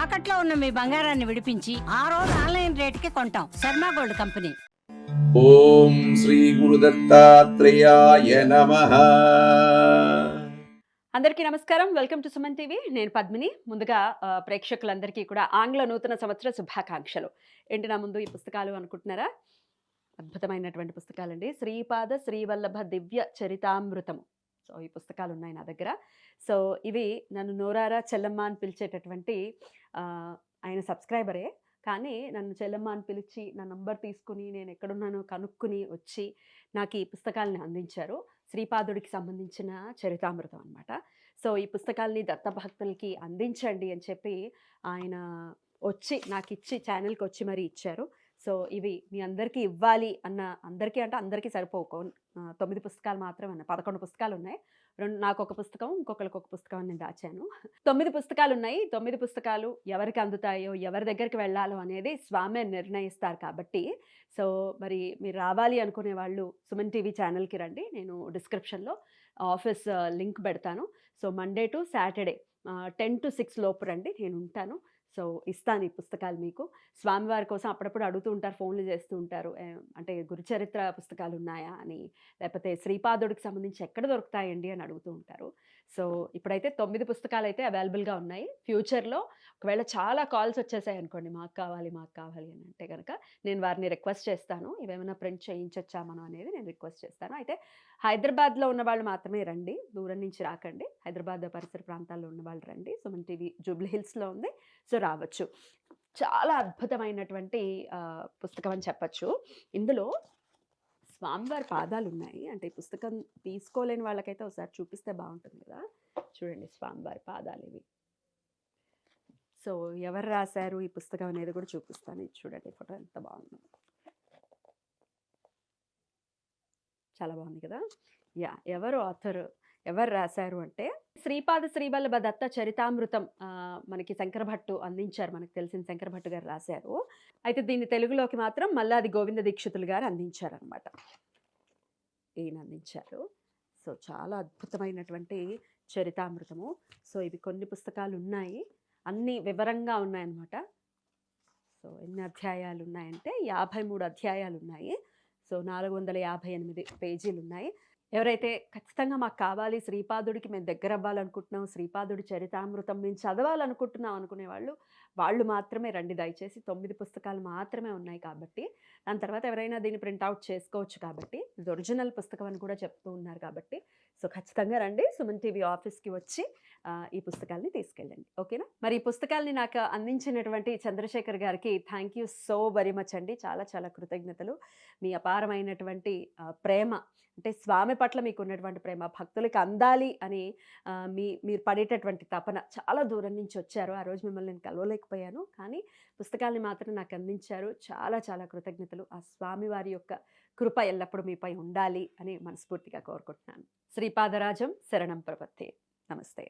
తాకట్లో ఉన్న మీ బంగారాన్ని విడిపించి ఆ రోజు ఆన్లైన్ రేటుకి కొంటాం. Sharma gold company. ఓం శ్రీ గురు దత్తాత్రేయాయ నమః. అందరికీ నమస్కారం. Welcome to Suman TV. నేను పద్మిని. ముందుగా ప్రేక్షకులందరికీ కూడా ఆంగ్ల నూతన సంవత్సర శుభాకాంక్షలు. ఏంటి నా ముందు ఈ పుస్తకాలు అనుకుంటున్నారా? అద్భుతమైనటువంటి పుస్తకాలండి. శ్రీపాద శ్రీవల్లభ దివ్య చరితామృతము. సో ఈ పుస్తకాలు ఉన్నాయి నా దగ్గర. సో ఇవి నన్ను నోరారా చెల్లమ్మ అని పిలిచేటటువంటి ఆయన సబ్స్క్రైబరే. కానీ నన్ను చెల్లమ్మ అని పిలిచి నా నంబర్ తీసుకుని నేను ఎక్కడున్నానో కనుక్కుని వచ్చి నాకు ఈ పుస్తకాలని అందించారు. శ్రీపాదుడికి సంబంధించిన చరితామృతం అనమాట. సో ఈ పుస్తకాల్ని దత్తభక్తులకి అందించండి అని చెప్పి ఆయన వచ్చి నాకిచ్చి ఛానల్కి వచ్చి మరీ ఇచ్చారు. సో ఇవి మీ అందరికీ ఇవ్వాలి అన్న, అందరికీ అంటే అందరికీ సరిపోవు, 9 పుస్తకాలు మాత్రమే, 11 పుస్తకాలు ఉన్నాయి. నాకు ఒక పుస్తకం, ఇంకొకరికి ఒక పుస్తకం నేను దాచాను. 9 పుస్తకాలు ఉన్నాయి. 9 పుస్తకాలు ఎవరికి అందుతాయో, ఎవరి దగ్గరికి వెళ్ళాలో అనేది స్వామే నిర్ణయిస్తారు కాబట్టి, సో మరి మీరు రావాలి అనుకునే వాళ్ళు సుమన్ టీవీ ఛానల్కి రండి. నేను డిస్క్రిప్షన్లో ఆఫీస్ లింక్ పెడతాను. So Monday to Saturday 10 to 6 లోపు రండి, నేను ఉంటాను. సో ఇస్తాను ఈ పుస్తకాలు మీకు. స్వామివారి కోసం అప్పుడప్పుడు అడుగుతూ ఉంటారు, ఫోన్లు చేస్తూ ఉంటారు. అంటే గురుచరిత్ర పుస్తకాలు ఉన్నాయా అని, లేకపోతే శ్రీపాదుడికి సంబంధించి ఎక్కడ దొరుకుతాయండి అని అడుగుతూ ఉంటారు. సో ఇప్పుడైతే 9 పుస్తకాలు అయితే అవైలబుల్గా ఉన్నాయి. ఫ్యూచర్లో ఒకవేళ చాలా కాల్స్ వచ్చేసాయి అనుకోండి, మాకు కావాలి మాకు కావాలి అని అంటే కనుక నేను వారిని రిక్వెస్ట్ చేస్తాను, ఇవేమైనా ప్రింట్ చేయించొచ్చా మనం అనేది నేను రిక్వెస్ట్ చేస్తాను. అయితే హైదరాబాద్లో ఉన్న వాళ్ళు మాత్రమే రండి, దూరం నుంచి రాకండి. హైదరాబాద్ పరిసర ప్రాంతాల్లో ఉన్న వాళ్ళు రండి. సుమన్ టీవీ జూబ్లీ హిల్స్లో ఉంది, సో రావచ్చు. చాలా అద్భుతమైనటువంటి పుస్తకం అని చెప్పచ్చు. ఇందులో స్వామివారి పాదాలు ఉన్నాయి. అంటే ఈ పుస్తకం తీసుకోలేని వాళ్ళకైతే ఒకసారి చూపిస్తే బాగుంటుంది కదా. చూడండి స్వామివారి పాదాలు ఇవి. సో ఎవరు రాశారు ఈ పుస్తకం అనేది కూడా చూపిస్తాను. ఇది చూడండి, ఫోటో ఎంత బాగుంది, చాలా బాగుంది కదా. ఎవరు ఆథర్, ఎవరు రాశారు అంటే శ్రీపాద శ్రీవల్లభ దత్త చరితామృతం మనకి శంకరభట్టు అందించారు. మనకు తెలిసిన శంకరభట్టు గారు రాశారు. అయితే దీన్ని తెలుగులోకి మాత్రం మల్లాది గోవింద దీక్షితులు గారు అందించారనమాట. ఈయన అందించారు. సో చాలా అద్భుతమైనటువంటి చరితామృతము. సో ఇవి కొన్ని పుస్తకాలు ఉన్నాయి, అన్నీ వివరంగా ఉన్నాయన్నమాట. సో ఎన్ని అధ్యాయాలు ఉన్నాయంటే 53 అధ్యాయాలు ఉన్నాయి. సో 458 పేజీలు ఉన్నాయి. ఎవరైతే ఖచ్చితంగా మాకు కావాలి, శ్రీపాదుడికి మేము దగ్గర అవ్వాలనుకుంటున్నాం, శ్రీపాదుడి చరితామృతం మేము చదవాలనుకుంటున్నాం అనుకునే వాళ్ళు మాత్రమే రండి. దయచేసి 9 పుస్తకాలు మాత్రమే ఉన్నాయి కాబట్టి, దాని తర్వాత ఎవరైనా దీన్ని ప్రింట్అవుట్ చేసుకోవచ్చు కాబట్టి, ఇది ఒరిజినల్ పుస్తకం అని కూడా చెప్తూ ఉన్నారు కాబట్టి, సో ఖచ్చితంగా రండి, సుమన్ టీవీ ఆఫీస్కి వచ్చి ఈ పుస్తకాలని తీసుకెళ్ళండి. ఓకేనా. మరి ఈ పుస్తకాలని నాకు అందించినటువంటి చంద్రశేఖర్ గారికి thank you so very much అండి. చాలా చాలా కృతజ్ఞతలు. మీ అపారమైనటువంటి ప్రేమ, అంటే స్వామి పట్ల మీకు ఉన్నటువంటి ప్రేమ, భక్తులకి అందాలి అని మీరు పడేటటువంటి తపన, చాలా దూరం నుంచి వచ్చారు. ఆ రోజు మిమ్మల్ని నేను కలవలేకపోయాను, కానీ పుస్తకాల్ని మాత్రం నాకు అందించారు. చాలా చాలా కృతజ్ఞతలు. ఆ స్వామి వారి యొక్క కృప ఎల్లప్పుడూ మీపై ఉండాలి అని మనస్ఫూర్తిగా కోరుకుంటున్నాను. శ్రీపాదరాజం శరణం ప్రపత్తే. నమస్తే.